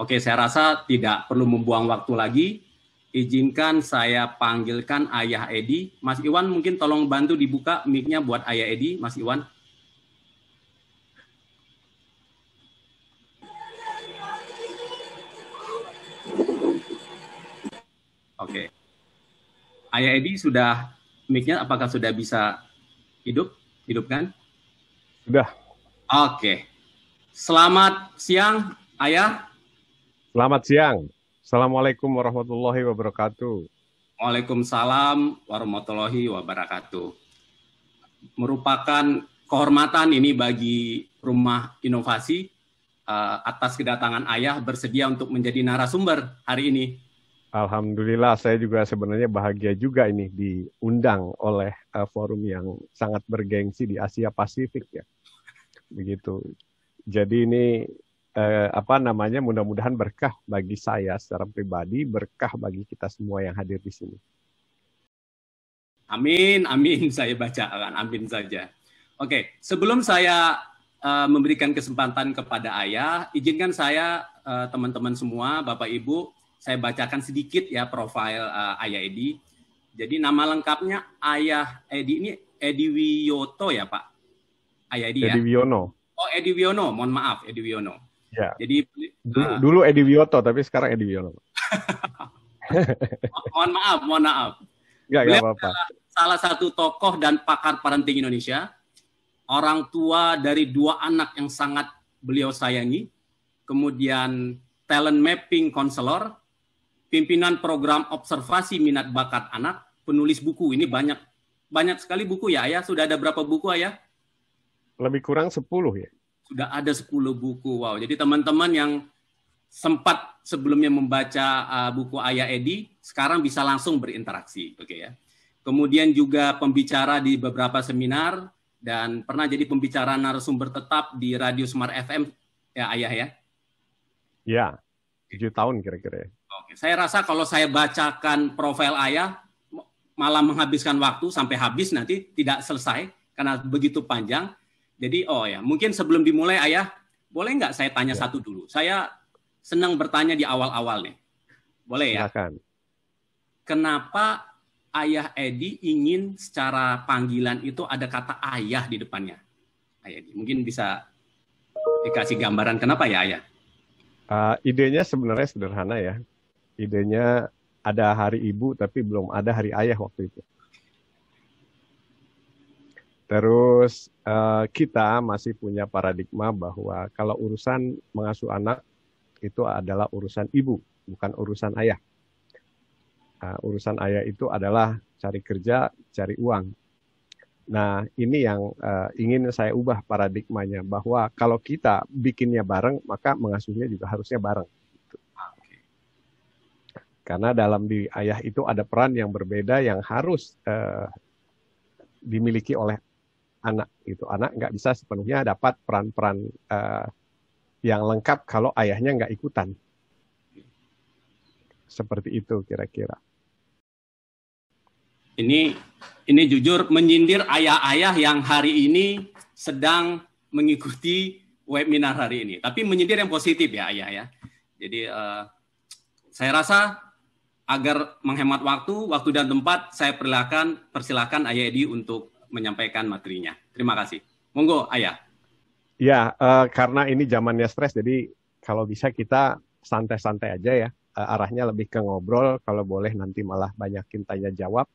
Oke, saya rasa tidak perlu membuang waktu lagi. Izinkan saya panggilkan Ayah Edi. Mas Iwan mungkin tolong bantu dibuka mic-nya buat Ayah Edi, Mas Iwan. Oke. Ayah Edi sudah mic-nya apakah sudah bisa hidupkan? Sudah. Oke. Selamat siang, Ayah. Selamat siang. Assalamualaikum warahmatullahi wabarakatuh. Waalaikumsalam warahmatullahi wabarakatuh. Merupakan kehormatan ini bagi Rumah Inovasi atas kedatangan Ayah bersedia untuk menjadi narasumber hari ini. Alhamdulillah, saya juga sebenarnya bahagia juga ini diundang oleh forum yang sangat bergengsi di Asia Pasifik ya. Begitu. Jadi ini mudah-mudahan berkah bagi saya secara pribadi, berkah bagi kita semua yang hadir di sini. Amin, amin, saya bacakan, amin saja. Oke, sebelum saya memberikan kesempatan kepada Ayah, izinkan saya teman-teman semua, Bapak Ibu, saya bacakan sedikit ya profil Ayah Edi. Jadi nama lengkapnya Ayah Edi ini Edi Wiyoto ya Pak? Ayah Edi ya? Edi Wiono. Oh Edi Wiono, mohon maaf Edi Wiono. Ya. Jadi dulu Edi Wiyoto tapi sekarang Edi Wiono. mohon maaf. Enggak apa-apa. Salah satu tokoh dan pakar parenting Indonesia, orang tua dari 2 anak yang sangat beliau sayangi, kemudian talent mapping counselor, pimpinan program observasi minat bakat anak, penulis buku. Ini banyak sekali buku ya Ayah. Sudah ada berapa buku Ayah? Lebih kurang 10 ya. Sudah ada 10 buku. Wow. Jadi teman-teman yang sempat sebelumnya membaca buku Ayah Edi, sekarang bisa langsung berinteraksi. Oke ya. Kemudian juga pembicara di beberapa seminar dan pernah jadi pembicara narasumber tetap di Radio Smart FM ya Ayah ya? Ya, 7 tahun kira-kira ya. Oke, saya rasa kalau saya bacakan profil Ayah malah menghabiskan waktu sampai habis nanti tidak selesai karena begitu panjang. Jadi mungkin sebelum dimulai Ayah, boleh nggak saya tanya satu dulu? Saya senang bertanya di awal-awal nih. Boleh ya? Silakan. Kenapa Ayah Edi ingin secara panggilan itu ada kata ayah di depannya? Ayah Edi, mungkin bisa dikasih gambaran kenapa ya Ayah? Idenya sebenarnya sederhana ya. Idenya ada hari ibu tapi belum ada hari ayah waktu itu. Terus kita masih punya paradigma bahwa kalau urusan mengasuh anak itu adalah urusan ibu, bukan urusan ayah. Urusan ayah itu adalah cari kerja, cari uang. Nah, ini yang ingin saya ubah paradigmanya, bahwa kalau kita bikinnya bareng, maka mengasuhnya juga harusnya bareng. Karena dalam diri ayah itu ada peran yang berbeda yang harus dimiliki oleh anak. Gitu. Anak nggak bisa sepenuhnya dapat peran-peran yang lengkap kalau ayahnya nggak ikutan. Seperti itu kira-kira. Ini jujur menyindir ayah-ayah yang hari ini sedang mengikuti webinar hari ini. Tapi menyindir yang positif ya ayah ya. Jadi saya rasa agar menghemat waktu dan tempat, saya persilakan Ayah Edi untuk menyampaikan materinya. Terima kasih. Monggo Ayah. Ya, karena ini zamannya stres, jadi kalau bisa kita santai-santai aja ya. Arahnya lebih ke ngobrol, kalau boleh nanti malah banyakin tanya jawab.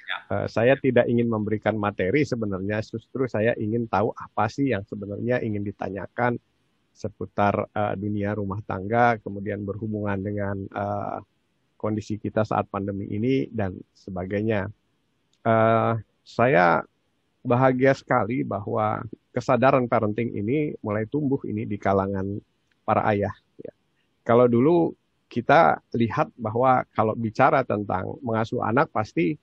Ya. Saya tidak ingin memberikan materi sebenarnya, justru saya ingin tahu apa sih yang sebenarnya ingin ditanyakan seputar dunia rumah tangga, kemudian berhubungan dengan kondisi kita saat pandemi ini dan sebagainya. Saya bahagia sekali bahwa kesadaran parenting ini mulai tumbuh ini di kalangan para ayah. Ya. Kalau dulu kita lihat bahwa kalau bicara tentang mengasuh anak pasti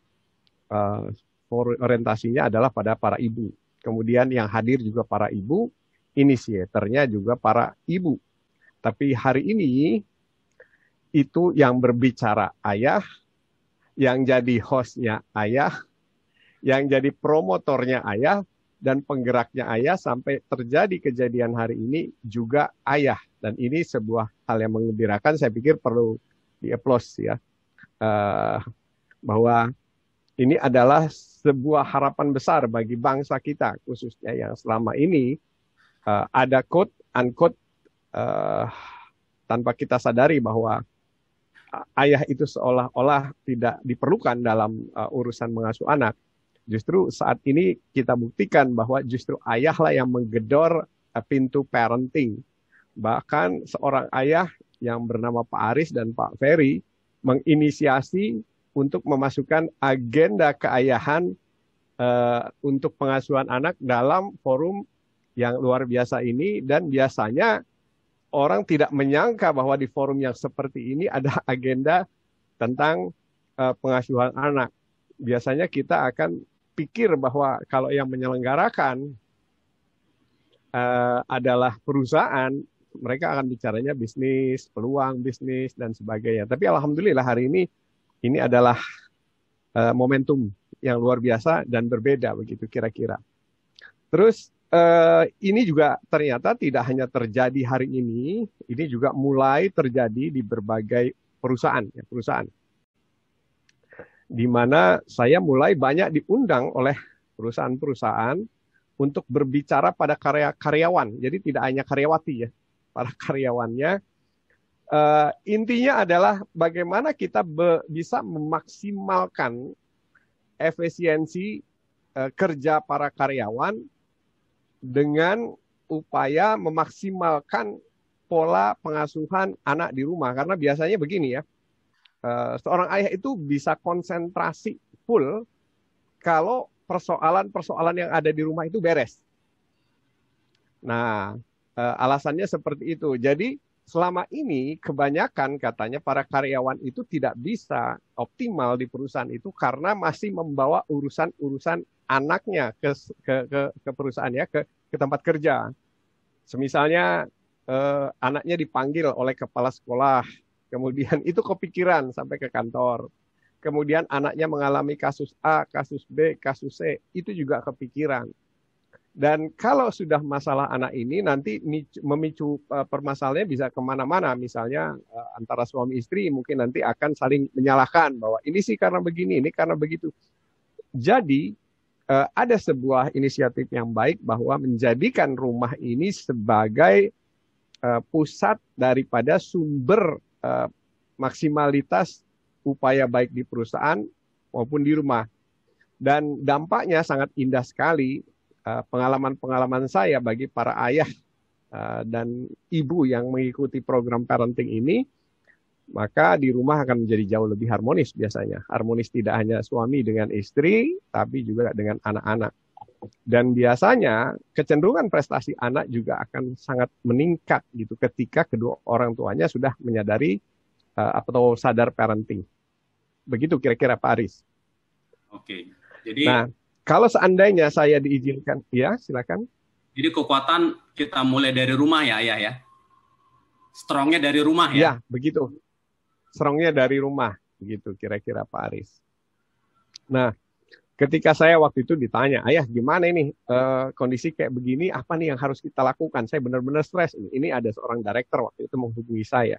orientasinya adalah pada para ibu. Kemudian yang hadir juga para ibu, inisiatornya juga para ibu. Tapi hari ini itu yang berbicara ayah, yang jadi hostnya ayah, yang jadi promotornya ayah, dan penggeraknya ayah sampai terjadi kejadian hari ini juga ayah. Dan ini sebuah hal yang menggembirakan, saya pikir perlu di-applause ya. Bahwa ini adalah sebuah harapan besar bagi bangsa kita, khususnya yang selama ini ada quote unquote tanpa kita sadari bahwa ayah itu seolah-olah tidak diperlukan dalam urusan mengasuh anak. Justru saat ini kita buktikan bahwa justru ayahlah yang menggedor pintu parenting. Bahkan seorang ayah yang bernama Pak Aris dan Pak Ferry menginisiasi untuk memasukkan agenda keayahan untuk pengasuhan anak dalam forum yang luar biasa ini, dan biasanya orang tidak menyangka bahwa di forum yang seperti ini ada agenda tentang pengasuhan anak. Biasanya kita akan pikir bahwa kalau yang menyelenggarakan adalah perusahaan, mereka akan bicaranya bisnis, peluang bisnis, dan sebagainya. Tapi alhamdulillah hari ini adalah momentum yang luar biasa dan berbeda begitu kira-kira. Terus ini juga ternyata tidak hanya terjadi hari ini juga mulai terjadi di berbagai perusahaan. Di mana saya mulai banyak diundang oleh perusahaan-perusahaan untuk berbicara pada karyawan. Jadi tidak hanya karyawati ya, para karyawannya. Intinya adalah bagaimana kita bisa memaksimalkan efisiensi kerja para karyawan dengan upaya memaksimalkan pola pengasuhan anak di rumah. Karena biasanya begini ya, seorang ayah itu bisa konsentrasi full kalau persoalan-persoalan yang ada di rumah itu beres. Nah, alasannya seperti itu. Jadi selama ini kebanyakan katanya para karyawan itu tidak bisa optimal di perusahaan itu karena masih membawa urusan-urusan anaknya ke perusahaan ya, ke tempat kerja. Semisalnya anaknya dipanggil oleh kepala sekolah, kemudian itu kepikiran sampai ke kantor. Kemudian anaknya mengalami kasus A, kasus B, kasus C, itu juga kepikiran. Dan kalau sudah masalah anak ini nanti memicu permasalahannya bisa kemana-mana. Misalnya antara suami istri mungkin nanti akan saling menyalahkan bahwa ini sih karena begini, ini karena begitu. Jadi ada sebuah inisiatif yang baik bahwa menjadikan rumah ini sebagai pusat daripada sumber maksimalitas upaya baik di perusahaan maupun di rumah. Dan dampaknya sangat indah sekali. Pengalaman-pengalaman saya bagi para ayah dan ibu yang mengikuti program parenting ini, maka di rumah akan menjadi jauh lebih harmonis biasanya. Harmonis tidak hanya suami dengan istri, tapi juga dengan anak-anak. Dan biasanya kecenderungan prestasi anak juga akan sangat meningkat gitu ketika kedua orang tuanya sudah menyadari atau sadar parenting. Begitu kira-kira Pak Aris. Oke, jadi kalau seandainya saya diizinkan, ya silakan. Jadi kekuatan kita mulai dari rumah ya, Ayah ya. Strongnya dari rumah ya. Ya, begitu. Strongnya dari rumah, begitu kira-kira Pak Aris. Nah, ketika saya waktu itu ditanya, Ayah gimana ini kondisi kayak begini, apa nih yang harus kita lakukan? Saya benar-benar stres. Ini ada seorang direktur waktu itu menghubungi saya.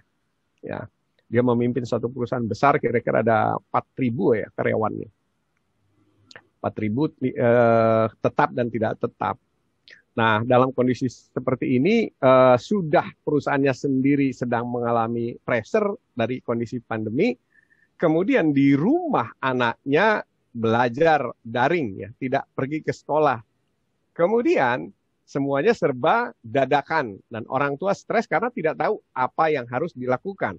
Ya, dia memimpin suatu perusahaan besar, kira-kira ada 4.000 ya karyawannya. 4.000 tetap dan tidak tetap. Nah, dalam kondisi seperti ini, sudah perusahaannya sendiri sedang mengalami pressure dari kondisi pandemi, kemudian di rumah anaknya belajar daring, ya, tidak pergi ke sekolah. Kemudian semuanya serba dadakan, dan orang tua stres karena tidak tahu apa yang harus dilakukan.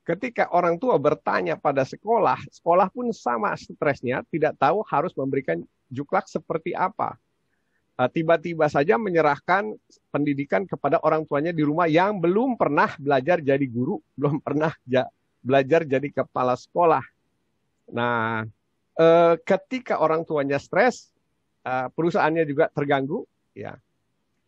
Ketika orang tua bertanya pada sekolah, sekolah pun sama stresnya, tidak tahu harus memberikan juklak seperti apa. Tiba-tiba saja menyerahkan pendidikan kepada orang tuanya di rumah yang belum pernah belajar jadi guru, belum pernah belajar jadi kepala sekolah. Nah, ketika orang tuanya stres, perusahaannya juga terganggu, ya.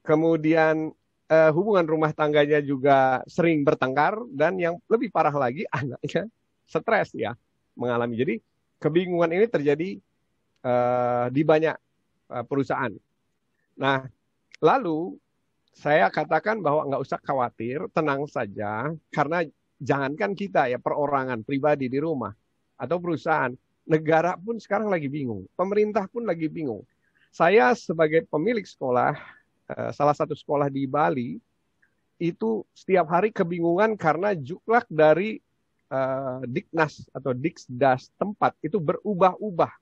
Kemudian hubungan rumah tangganya juga sering bertengkar, dan yang lebih parah lagi anaknya stres ya mengalami. Jadi kebingungan ini terjadi di banyak perusahaan. Nah, lalu saya katakan bahwa nggak usah khawatir, tenang saja, karena jangankan kita ya, perorangan pribadi di rumah atau perusahaan, negara pun sekarang lagi bingung, pemerintah pun lagi bingung. Saya sebagai pemilik sekolah, salah satu sekolah di Bali, itu setiap hari kebingungan karena juklak dari Diknas atau Diksdas tempat itu berubah-ubah.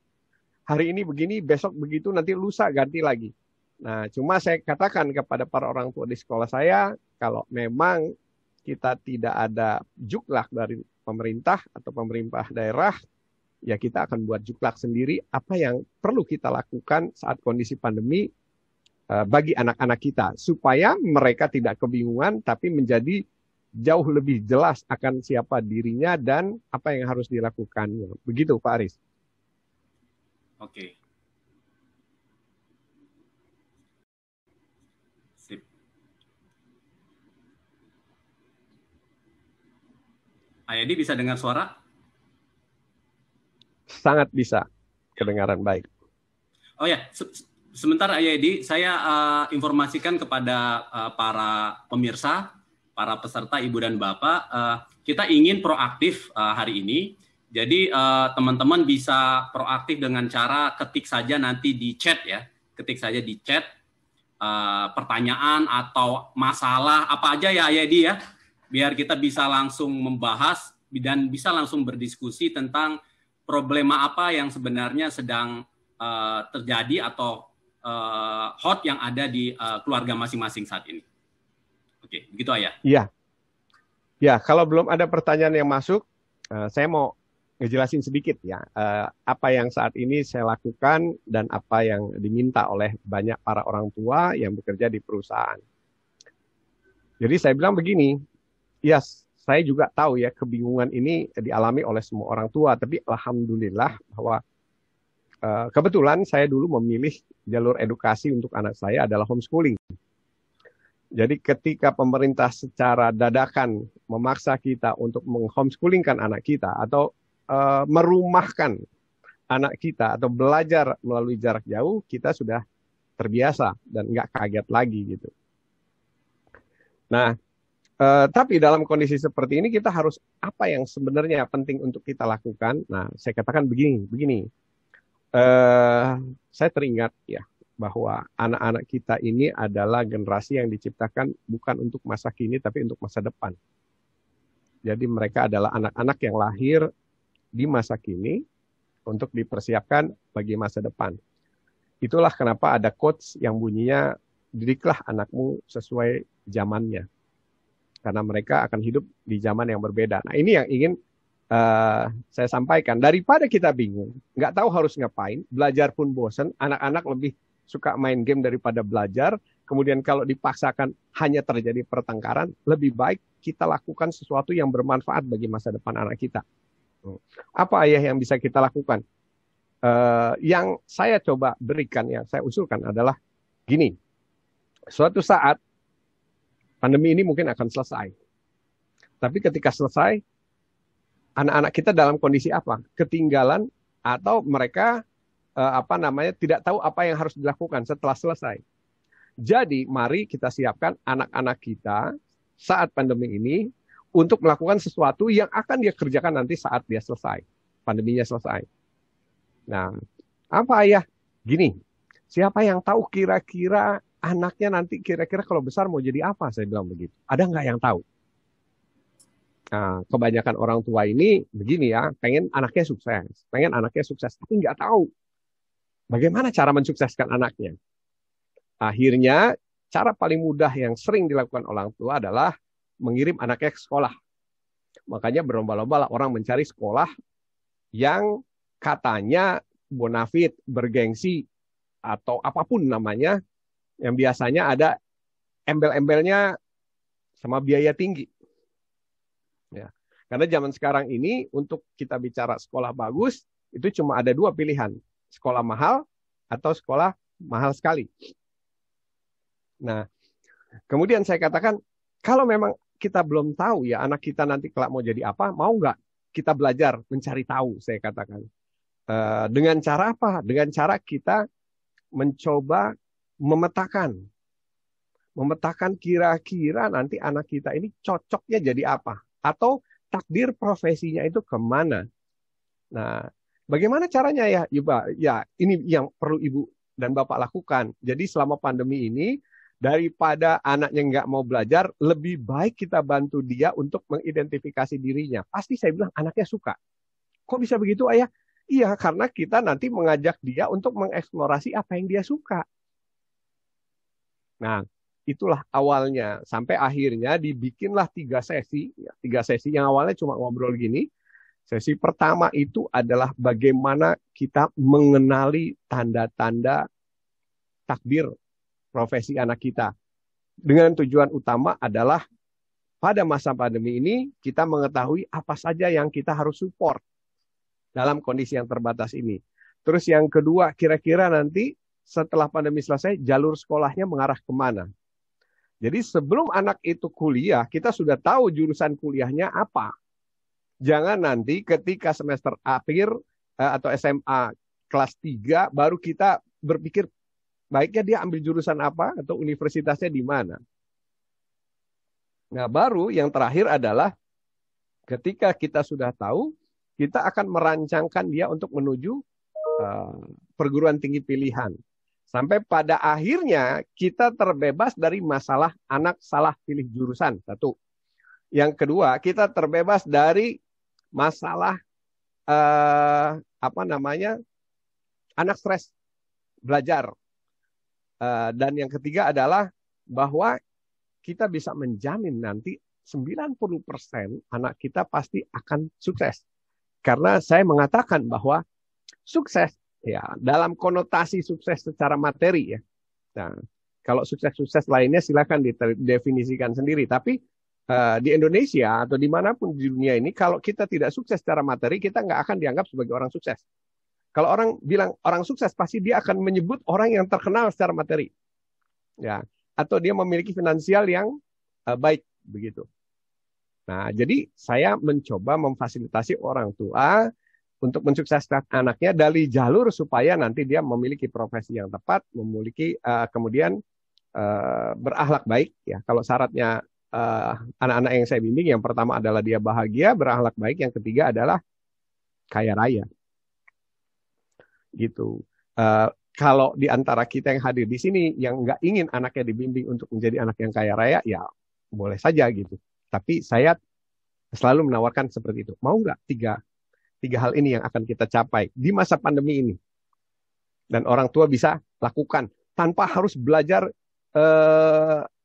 Hari ini begini, besok begitu, nanti lusa ganti lagi. Nah, cuma saya katakan kepada para orang tua di sekolah saya, kalau memang kita tidak ada juklak dari pemerintah atau pemerintah daerah, ya kita akan buat juklak sendiri apa yang perlu kita lakukan saat kondisi pandemi bagi anak-anak kita, supaya mereka tidak kebingungan, tapi menjadi jauh lebih jelas akan siapa dirinya dan apa yang harus dilakukan. Begitu, Pak Aris. Oke. Sip. Ayadi bisa dengar suara? Sangat bisa, kedengaran baik. Oh ya, sebentar Ayadi, saya informasikan kepada para pemirsa, para peserta Ibu dan Bapak, kita ingin proaktif hari ini. Jadi teman-teman bisa proaktif dengan cara ketik saja nanti di chat ya, ketik saja di chat pertanyaan atau masalah apa aja ya Ayadi ya, biar kita bisa langsung membahas dan bisa langsung berdiskusi tentang problema apa yang sebenarnya sedang terjadi atau hot yang ada di keluarga masing-masing saat ini. Oke, begitu Ayah. Iya. Ya, kalau belum ada pertanyaan yang masuk, saya mau ngejelasin sedikit ya, apa yang saat ini saya lakukan dan apa yang diminta oleh banyak para orang tua yang bekerja di perusahaan. Jadi saya bilang begini, ya saya juga tahu ya kebingungan ini dialami oleh semua orang tua, tapi alhamdulillah bahwa kebetulan saya dulu memilih jalur edukasi untuk anak saya adalah homeschooling. Jadi ketika pemerintah secara dadakan memaksa kita untuk menghomeschoolingkan anak kita atau merumahkan anak kita atau belajar melalui jarak jauh, kita sudah terbiasa dan nggak kaget lagi gitu. Nah, tapi dalam kondisi seperti ini kita harus apa yang sebenarnya penting untuk kita lakukan. Nah, saya katakan begini. Saya teringat ya bahwa anak-anak kita ini adalah generasi yang diciptakan bukan untuk masa kini tapi untuk masa depan. Jadi mereka adalah anak-anak yang lahir di masa kini untuk dipersiapkan bagi masa depan. Itulah kenapa ada quotes yang bunyinya, didiklah anakmu sesuai zamannya. Karena mereka akan hidup di zaman yang berbeda. Nah ini yang ingin saya sampaikan. Daripada kita bingung, nggak tahu harus ngapain, belajar pun bosan, anak-anak lebih suka main game daripada belajar, kemudian kalau dipaksakan hanya terjadi pertengkaran, lebih baik kita lakukan sesuatu yang bermanfaat bagi masa depan anak kita. Apa Ayah yang bisa kita lakukan? Yang saya coba berikan, yang saya usulkan adalah gini, suatu saat pandemi ini mungkin akan selesai. Tapi ketika selesai, anak-anak kita dalam kondisi apa? Ketinggalan atau mereka tidak tahu apa yang harus dilakukan setelah selesai. Jadi mari kita siapkan anak-anak kita saat pandemi ini untuk melakukan sesuatu yang akan dia kerjakan nanti saat dia selesai, pandeminya selesai. Nah, apa Ayah? Gini, siapa yang tahu kira-kira anaknya nanti kira-kira kalau besar mau jadi apa? Saya bilang begitu. Ada nggak yang tahu? Nah, kebanyakan orang tua ini begini ya, pengen anaknya sukses, tapi nggak tahu bagaimana cara mensukseskan anaknya. Akhirnya, cara paling mudah yang sering dilakukan orang tua adalah mengirim anaknya ke sekolah. Makanya berlomba-lomba orang mencari sekolah yang katanya bonafit, bergengsi, atau apapun namanya, yang biasanya ada embel-embelnya sama biaya tinggi. Ya. Karena zaman sekarang ini untuk kita bicara sekolah bagus, itu cuma ada dua pilihan. Sekolah mahal atau sekolah mahal sekali. Nah, kemudian saya katakan, kalau memang kita belum tahu ya anak kita nanti kelak mau jadi apa, mau nggak kita belajar mencari tahu, saya katakan. Dengan cara apa? Dengan cara kita mencoba memetakan memetakan kira-kira nanti anak kita ini cocoknya jadi apa, atau takdir profesinya itu kemana. Nah, bagaimana caranya ya, Ibu? Ya, ini yang perlu Ibu dan Bapak lakukan. Jadi selama pandemi ini, daripada anaknya nggak mau belajar, lebih baik kita bantu dia untuk mengidentifikasi dirinya. Pasti saya bilang anaknya suka. Kok bisa begitu, Ayah? Iya, karena kita nanti mengajak dia untuk mengeksplorasi apa yang dia suka. Nah, itulah awalnya. Sampai akhirnya dibikinlah 3 sesi. Ya, 3 sesi yang awalnya cuma ngobrol gini. Sesi pertama itu adalah bagaimana kita mengenali tanda-tanda takdir profesi anak kita. Dengan tujuan utama adalah pada masa pandemi ini kita mengetahui apa saja yang kita harus support dalam kondisi yang terbatas ini. Terus yang kedua, kira-kira nanti setelah pandemi selesai, jalur sekolahnya mengarah kemana? Jadi sebelum anak itu kuliah, kita sudah tahu jurusan kuliahnya apa. Jangan nanti ketika semester akhir atau SMA kelas 3, baru kita berpikir, baiknya dia ambil jurusan apa atau universitasnya di mana. Nah, baru yang terakhir adalah ketika kita sudah tahu, kita akan merancangkan dia untuk menuju perguruan tinggi pilihan. Sampai pada akhirnya kita terbebas dari masalah anak salah pilih jurusan. Satu. Yang kedua, kita terbebas dari masalah anak stres belajar. Dan yang ketiga adalah bahwa kita bisa menjamin nanti 90% anak kita pasti akan sukses. Karena saya mengatakan bahwa sukses ya dalam konotasi sukses secara materi ya. Nah, kalau sukses-sukses lainnya silakan didefinisikan sendiri. Tapi di Indonesia atau dimanapun di dunia ini, kalau kita tidak sukses secara materi, kita nggak akan dianggap sebagai orang sukses. Kalau orang bilang orang sukses, pasti dia akan menyebut orang yang terkenal secara materi, ya, atau dia memiliki finansial yang baik begitu. Nah, jadi saya mencoba memfasilitasi orang tua untuk mensukseskan anaknya dari jalur supaya nanti dia memiliki profesi yang tepat, memiliki kemudian berakhlak baik. Ya, kalau syaratnya anak-anak yang saya bimbing, yang pertama adalah dia bahagia, berakhlak baik, yang ketiga adalah kaya raya. Gitu. Kalau di antara kita yang hadir di sini yang nggak ingin anaknya dibimbing untuk menjadi anak yang kaya raya, ya boleh saja gitu. Tapi saya selalu menawarkan seperti itu. Mau nggak tiga hal ini yang akan kita capai di masa pandemi ini? Dan orang tua bisa lakukan tanpa harus belajar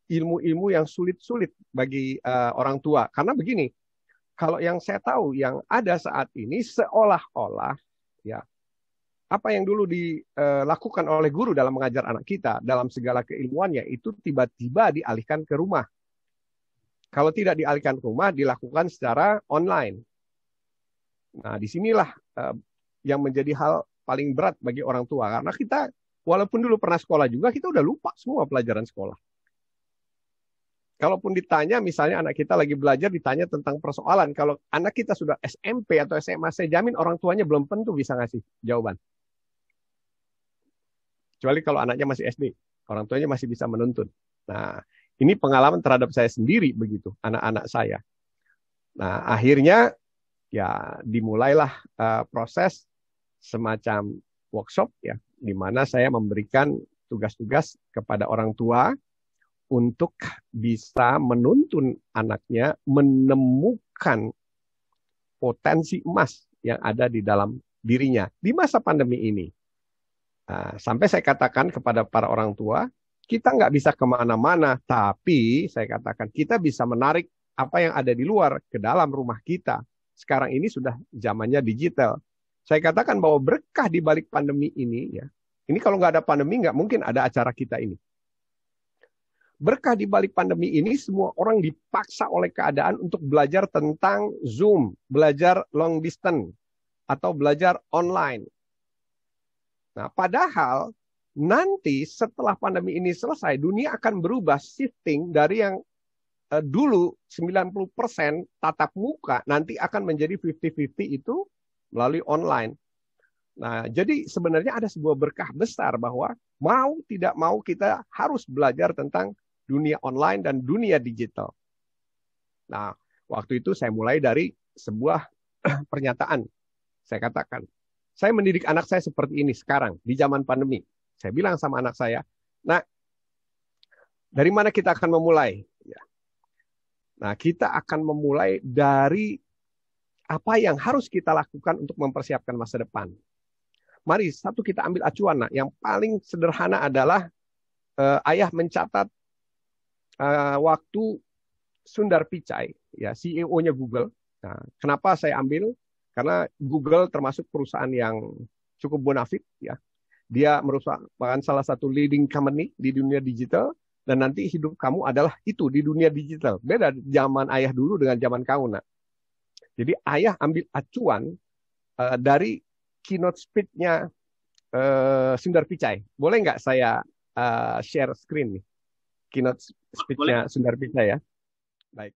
ilmu-ilmu yang sulit-sulit bagi orang tua. Karena begini, kalau yang saya tahu yang ada saat ini seolah-olah ya apa yang dulu dilakukan oleh guru dalam mengajar anak kita dalam segala keilmuannya itu tiba-tiba dialihkan ke rumah. Kalau tidak dialihkan ke rumah, dilakukan secara online. Nah, disinilah yang menjadi hal paling berat bagi orang tua. Karena kita, walaupun dulu pernah sekolah juga, kita udah lupa semua pelajaran sekolah. Kalaupun ditanya, misalnya anak kita lagi belajar, ditanya tentang persoalan. Kalau anak kita sudah SMP atau SMA, saya jamin orang tuanya belum tentu bisa ngasih jawaban. Kecuali kalau anaknya masih SD, orang tuanya masih bisa menuntun. Nah, ini pengalaman terhadap saya sendiri begitu, anak-anak saya. Nah, akhirnya ya dimulailah proses semacam workshop ya, di mana saya memberikan tugas-tugas kepada orang tua untuk bisa menuntun anaknya menemukan potensi emas yang ada di dalam dirinya di masa pandemi ini. Nah, sampai saya katakan kepada para orang tua, kita nggak bisa kemana-mana, tapi saya katakan kita bisa menarik apa yang ada di luar ke dalam rumah kita. Sekarang ini sudah zamannya digital. Saya katakan bahwa berkah di balik pandemi ini, ya, ini kalau nggak ada pandemi nggak mungkin ada acara kita ini. Berkah di balik pandemi ini, semua orang dipaksa oleh keadaan untuk belajar tentang Zoom, belajar long distance, atau belajar online. Nah, padahal nanti setelah pandemi ini selesai, dunia akan berubah, shifting dari yang dulu 90% tatap muka, nanti akan menjadi 50-50 itu melalui online. Nah, jadi sebenarnya ada sebuah berkah besar bahwa mau tidak mau kita harus belajar tentang dunia online dan dunia digital. Nah, waktu itu saya mulai dari sebuah pernyataan. Saya katakan, saya mendidik anak saya seperti ini sekarang, di zaman pandemi. Saya bilang sama anak saya, nah, dari mana kita akan memulai? Ya. Nah, kita akan memulai dari apa yang harus kita lakukan untuk mempersiapkan masa depan. Mari, satu kita ambil acuan. Nah, yang paling sederhana adalah ayah mencatat waktu Sundar Pichai, ya CEO-nya Google. Nah, kenapa saya ambil? Karena Google termasuk perusahaan yang cukup bonafit, ya. Dia merupakan salah satu leading company di dunia digital, dan nanti hidup kamu adalah itu di dunia digital. Beda zaman ayah dulu dengan zaman kamu, nak. Jadi ayah ambil acuan dari keynote speech-nya Sundar Pichai. Boleh nggak saya share screen nih? Keynote speech-nya Sundar Pichai ya. Baik.